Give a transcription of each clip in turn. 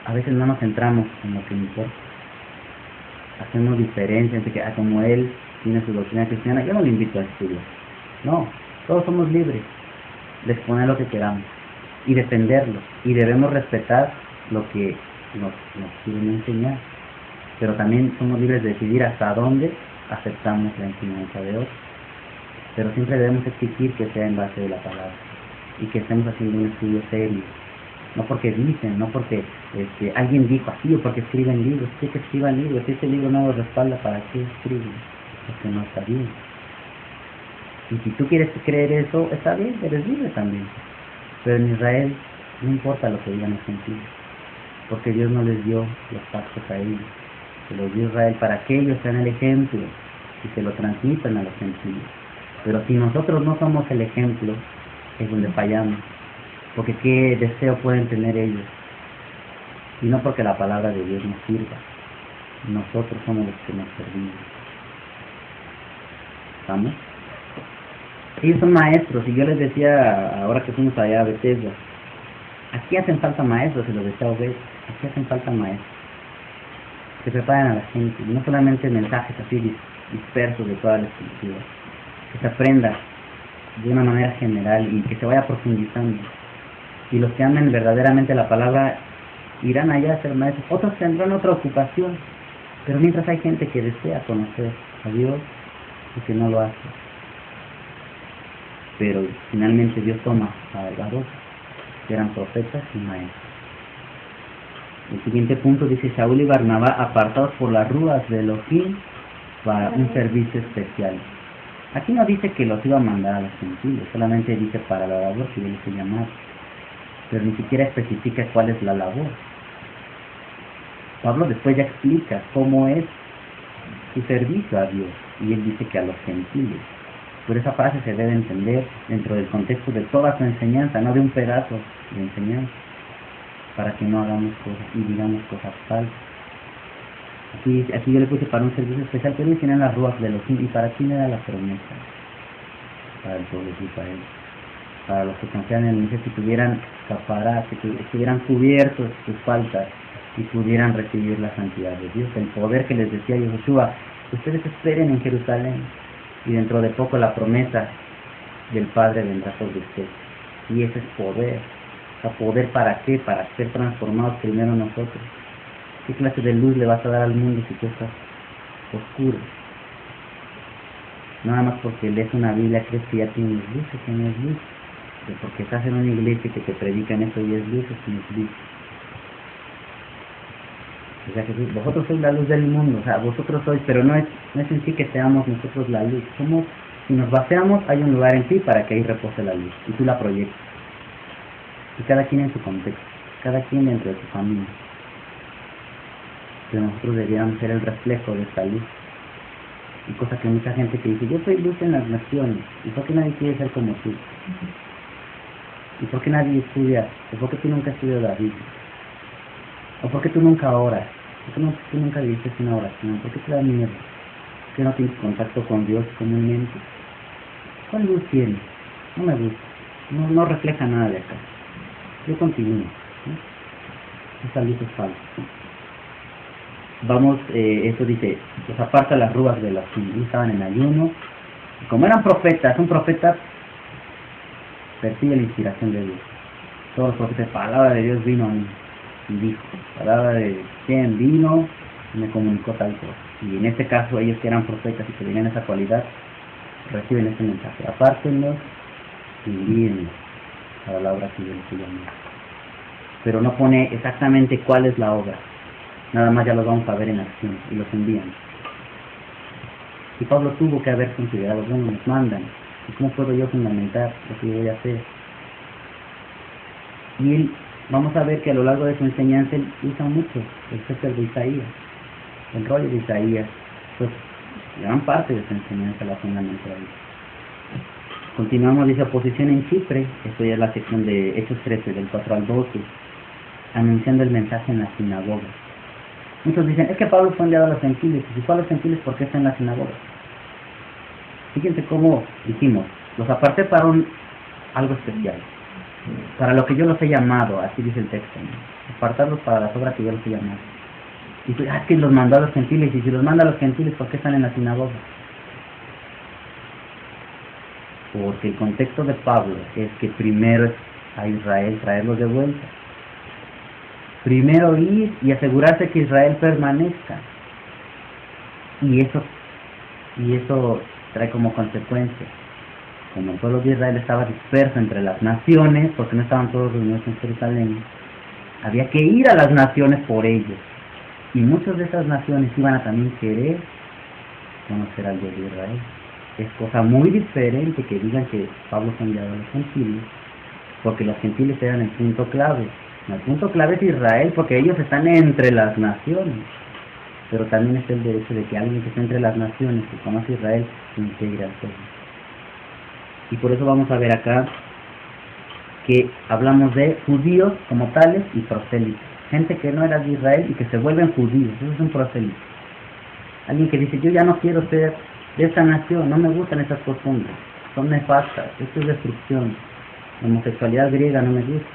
a veces no nos centramos en lo que importa. Hacemos diferencia entre que, como él tiene su doctrina cristiana, yo no le invito a estudiar. No, todos somos libres de exponer lo que queramos y defenderlo, y debemos respetar lo que nos quieren enseñar, pero también somos libres de decidir hasta dónde aceptamos la enseñanza de otros, pero siempre debemos exigir que sea en base de la palabra y que estemos haciendo un estudio serio, no porque dicen, no porque alguien dijo así o porque escriben libros. Sí, que escriban libros, si este libro no lo respalda, ¿para qué escriben? Porque no está bien. Y si tú quieres creer eso, está bien, eres libre también. Pero en Israel no importa lo que digan los gentiles, porque Dios no les dio los pactos a ellos, se los dio a Israel para que ellos sean el ejemplo y se lo transmitan a los gentiles. Pero si nosotros no somos el ejemplo, es donde fallamos, porque qué deseo pueden tener ellos, y no porque la palabra de Dios nos sirva, nosotros somos los que nos servimos. ¿Estamos? Ellos son maestros, y yo les decía ahora que fuimos allá a Bethesda, aquí hacen falta maestros, se los decía Obed, aquí hacen falta maestros que preparen a la gente, y no solamente mensajes así dispersos de toda la escritura, que se aprenda de una manera general y que se vaya profundizando, y los que amen verdaderamente la palabra irán allá a ser maestros. Otros tendrán otra ocupación, pero mientras hay gente que desea conocer a Dios y que no lo hace, pero finalmente Dios toma a dos que eran profetas y maestros. El siguiente punto dice: Saúl y Barnabá apartados por las ruas de Elohim para un servicio especial. Aquí no dice que los iba a mandar a los gentiles, solamente dice para la labor que yo les he llamado, pero ni siquiera especifica cuál es la labor. Pablo después ya explica cómo es su servicio a Dios, y él dice que a los gentiles. Pero esa frase se debe entender dentro del contexto de toda su enseñanza, no de un pedazo de enseñanza, para que no hagamos cosas y digamos cosas falsas. Aquí yo le puse para un servicio especial, pero ellos tienen las ruas de los y para quién era la promesa. Para el pueblo de Israel, para los que confían en el Mesías, que tuvieran capará, que estuvieran cubiertos sus faltas y pudieran recibir la santidad de Dios, el poder que les decía Yoshua: ustedes esperen en Jerusalén, y dentro de poco la promesa del Padre vendrá sobre ustedes. Y ese es poder. O sea, ¿poder para qué? Para ser transformados primero nosotros. ¿Qué clase de luz le vas a dar al mundo si tú estás oscuro? Nada más porque lees una Biblia crees que ya tienes luz, que no es luz. Pero porque estás en una iglesia que te predican eso y es luz, eso no es luz. O sea, Jesús, vosotros sois la luz del mundo, o sea, vosotros sois, pero no es en sí que seamos nosotros la luz. Somos, si nos vaciamos, hay un lugar en ti para que ahí repose la luz, y tú la proyectas. Y cada quien en su contexto, cada quien dentro de su familia. Pero nosotros deberíamos ser el reflejo de esta luz. Y cosa que mucha gente que dice: yo soy luz en las naciones, ¿y por qué nadie quiere ser como tú? ¿Y por qué nadie estudia? ¿O por qué tú nunca estudias la Biblia? ¿O por qué tú nunca oras? ¿Por qué tú nunca dices una oración? ¿Por qué te da miedo? ¿Por qué no tienes contacto con Dios comúnmente? ¿Cuál luz tienes? No me gusta. No refleja nada de acá. Yo continúo, ¿no? Esa luz es falsa. Vamos, eso dice: los aparta las ruas de los que estaban en ayuno. Y como eran profetas, un profeta percibe la inspiración de Dios. Todos los profetas, palabra de Dios vino a mí y dijo, palabra de quien vino y me comunicó tal cosa. Y en este caso ellos que eran profetas y que tenían esa cualidad, reciben este mensaje: apártenlos y envíenlos para la obra que yo les llamé. Pero no pone exactamente cuál es la obra, nada más ya los vamos a ver en acción, y los envían. Y Pablo tuvo que haber considerado: bueno, nos mandan, ¿y cómo puedo yo fundamentar lo que yo voy a hacer? Y él, vamos a ver que a lo largo de su enseñanza él usa mucho el Sefer de Isaías, el rollo de Isaías. Pues gran parte de su enseñanza la fundamenta ahí. Continuamos, dice: oposición en Chipre. Esto ya es la sección de Hechos 13, del 4 al 12, anunciando el mensaje en la sinagoga. Muchos dicen: es que Pablo fue enviado a los gentiles. Y si fue a los gentiles, ¿por qué está en la sinagoga? Fíjense cómo dijimos: los aparté para algo especial. para lo que yo los he llamado, así dice el texto, ¿no? Apartarlos para las obras que yo los he llamado. Y pues, es que los mandó a los gentiles, y si los manda a los gentiles, ¿por qué están en la sinagoga? Porque el contexto de Pablo es que primero es a Israel traerlos de vuelta. Primero ir y asegurarse que Israel permanezca. Y eso trae como consecuencia, como el pueblo de Israel estaba disperso entre las naciones, porque no estaban todos reunidos en Jerusalén, había que ir a las naciones por ellos. Y muchas de esas naciones iban a también querer conocer al Dios de Israel. Es cosa muy diferente que digan que Pablo fue enviado a los gentiles, porque los gentiles eran el punto clave. El punto clave es Israel, porque ellos están entre las naciones. Pero también es el derecho de que alguien que esté entre las naciones, que conoce a Israel, se integre al pueblo. Y por eso vamos a ver acá que hablamos de judíos como tales y prosélitos. Gente que no era de Israel y que se vuelven judíos. Eso es un prosélito. Alguien que dice, yo ya no quiero ser de esta nación, no me gustan esas costumbres, son nefastas, esto es destrucción. La homosexualidad griega no me gusta,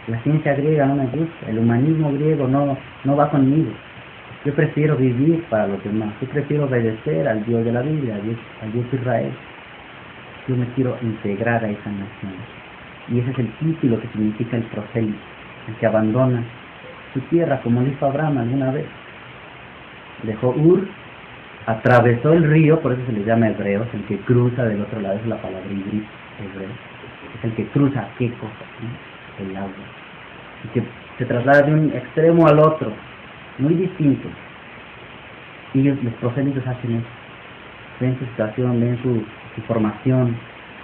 la ciencia griega no me gusta, el humanismo griego no va conmigo. Yo prefiero vivir para los demás, yo prefiero obedecer al Dios de la Biblia, al Dios de Israel. Yo me quiero integrar a esa nación. Y ese es el título que significa el prosélito, el que abandona su tierra, como lo hizo Abraham alguna vez. Dejó Ur, atravesó el río, por eso se le llama hebreos, el que cruza del otro lado, es la palabra híbrida, hebreo. Es el que cruza, ¿qué cosa? ¿No? El agua. Y que se traslada de un extremo al otro, muy distinto. Y los prosélitos hacen eso. Ven su situación, ven su formación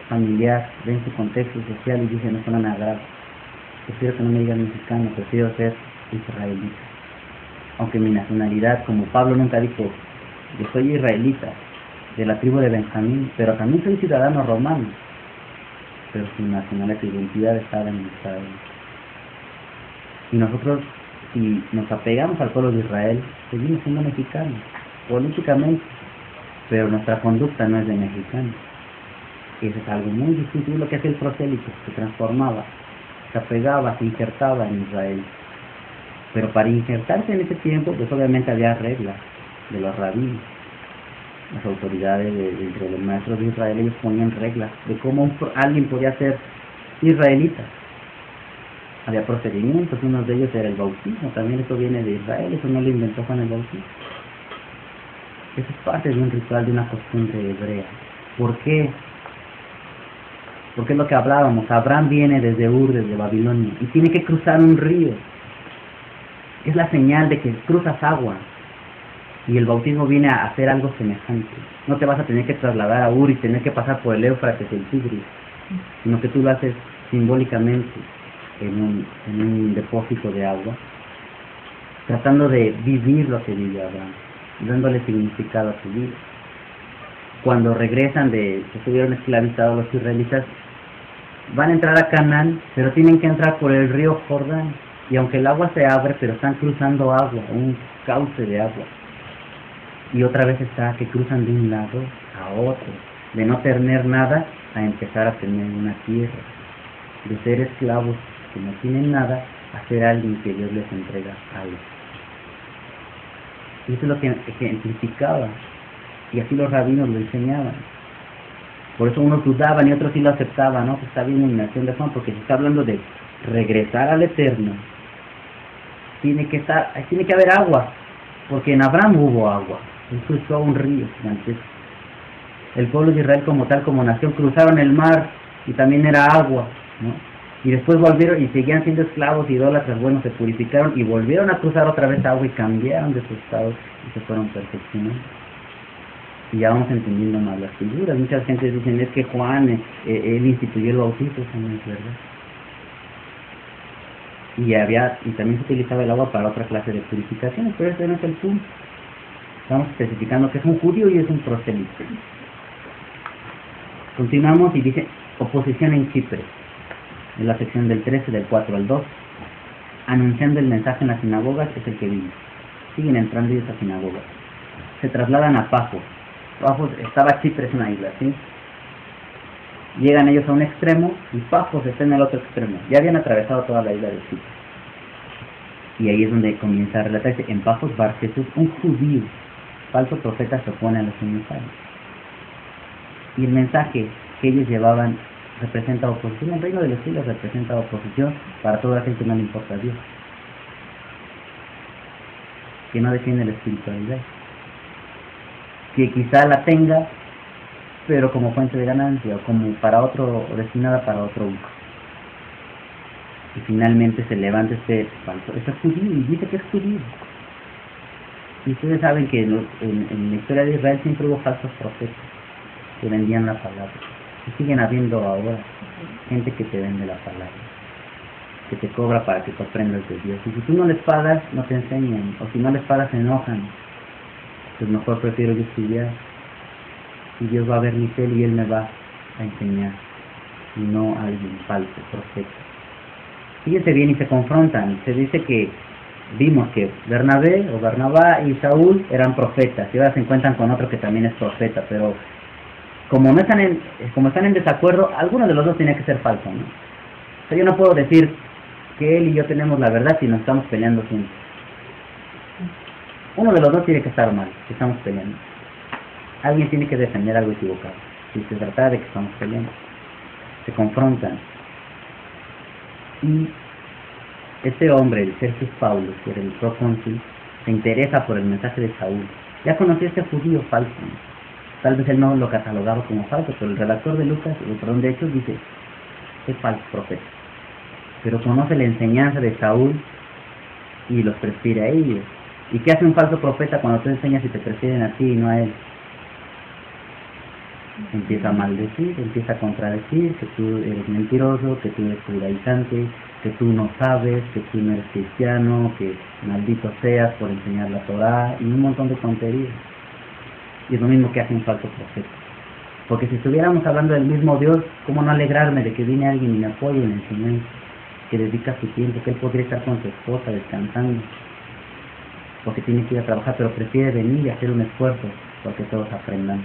familiar, ven su contexto social y dicen, no me agrada. Prefiero que no me digan mexicano, prefiero ser israelita. Aunque mi nacionalidad, como Pablo nunca dijo, yo soy israelita, de la tribu de Benjamín, pero también soy ciudadano romano. Pero su nacionalidad, su identidad estaba en Israel. Y nosotros, si nos apegamos al pueblo de Israel, seguimos siendo mexicanos, políticamente, pero nuestra conducta no es de mexicanos. Eso es algo muy distinto de lo que hace el prosélito, se transformaba, se apegaba, se insertaba en Israel. Pero para insertarse en ese tiempo, pues obviamente había reglas de los rabinos. Las autoridades entre los maestros de Israel, ellos ponían reglas de cómo alguien podía ser israelita. Había procedimientos, uno de ellos era el bautismo, también eso viene de Israel, eso no lo inventó Juan el Bautista. Eso es parte de un ritual, de una costumbre hebrea. ¿Por qué? Porque es lo que hablábamos, Abraham viene desde Ur, desde Babilonia, y tiene que cruzar un río. Es la señal de que cruzas agua, y el bautismo viene a hacer algo semejante. No te vas a tener que trasladar a Ur y tener que pasar por el Éufrates, el Tigris, sino que tú lo haces simbólicamente en un depósito de agua, tratando de vivir lo que vive Abraham, dándole significado a su vida. Cuando regresan que estuvieron esclavizados los israelitas, van a entrar a Canaán, pero tienen que entrar por el río Jordán, y aunque el agua se abre, pero están cruzando agua, un cauce de agua. Y otra vez está que cruzan de un lado a otro, de no tener nada a empezar a tener una tierra, de ser esclavos que no tienen nada a ser alguien que Dios les entrega algo. Y eso es lo que ejemplificaba, y así los rabinos lo enseñaban. Por eso unos dudaban y otros sí lo aceptaban, ¿no? Pues está bien la inmersión de Juan, porque se está hablando de regresar al Eterno. Tiene que haber agua, porque en Abraham hubo agua, él cruzó un río gigantesco. El pueblo de Israel como tal, como nación, cruzaron el mar y también era agua, ¿no? Y después volvieron y seguían siendo esclavos, idólatras, bueno, se purificaron y volvieron a cruzar otra vez agua y cambiaron de su estado y se fueron perfeccionando. Y ya vamos entendiendo más las figuras. Muchas gentes dicen, es que Juan, él instituyó el bautismo, eso no es verdad. Y también se utilizaba el agua para otra clase de purificaciones, pero ese no es el punto. Estamos especificando que es un judío y es un prosélito. Continuamos y dice, oposición en Chipre, en la sección del 13, del 4 al 2. Anunciando el mensaje en las sinagogas es el que vino. Siguen entrando ellos a sinagogas. Se trasladan a Pafos. Pafos, estaba Chipre, es una isla, ¿sí? Llegan ellos a un extremo y Pafos está en el otro extremo. Ya habían atravesado toda la isla de Chipre. Y ahí es donde comienza a relatarse. En Pafos Bar Jesús, un judío, falso profeta, se opone a los unitarios. Y el mensaje que ellos llevaban representa oposición. El reino de los cielos representa oposición para toda aquel que no le importa a Dios, que no defiende la espiritualidad, que quizá la tenga, pero como fuente de ganancia, o como para otro, o destinada para otro uso. Y finalmente se levanta este falso, este judío, y dice que es judío. Y ustedes saben que en la historia de Israel siempre hubo falsos profetas que vendían la palabra. Y siguen habiendo ahora gente que te vende la palabra, que te cobra para que tú aprendas de Dios. Y si tú no les pagas, no te enseñan. O si no les pagas, se enojan. Pues mejor prefiero yo estudiar. Y Dios va a ver mi cel y Él me va a enseñar. Y no a alguien falso, profeta. Fíjense bien, y se confrontan. Se dice que vimos que Bernabé o Barnabá y Saúl eran profetas. Y ahora se encuentran con otro que también es profeta. Pero como están en desacuerdo, alguno de los dos tiene que ser falso, ¿no? O sea, yo no puedo decir que él y yo tenemos la verdad si nos estamos peleando siempre. Uno de los dos tiene que estar mal, si estamos peleando. Alguien tiene que defender algo equivocado. Si se trata de que estamos peleando, se confrontan. Y este hombre, el Sergius Paulus, que era el procónsul, se interesa por el mensaje de Saúl. Ya conoció a este judío falso, ¿no? Tal vez él no lo catalogaba como falso, pero el redactor de de Hechos dice, es falso profeta. Pero conoce la enseñanza de Saúl y los prefiere a ellos. ¿Y qué hace un falso profeta cuando tú enseñas y te prefieren a ti y no a él? Empieza a maldecir, empieza a contradecir, que tú eres mentiroso, que tú eres judaizante, que tú no sabes, que tú no eres cristiano, que maldito seas por enseñar la Torá, y un montón de tonterías. Y es lo mismo que hace un falso profeta. Porque si estuviéramos hablando del mismo Dios, ¿cómo no alegrarme de que viene alguien y me apoye en la enseñanza? Que dedica su tiempo, que él podría estar con su esposa descansando, porque tiene que ir a trabajar, pero prefiere venir y hacer un esfuerzo porque todos aprendamos.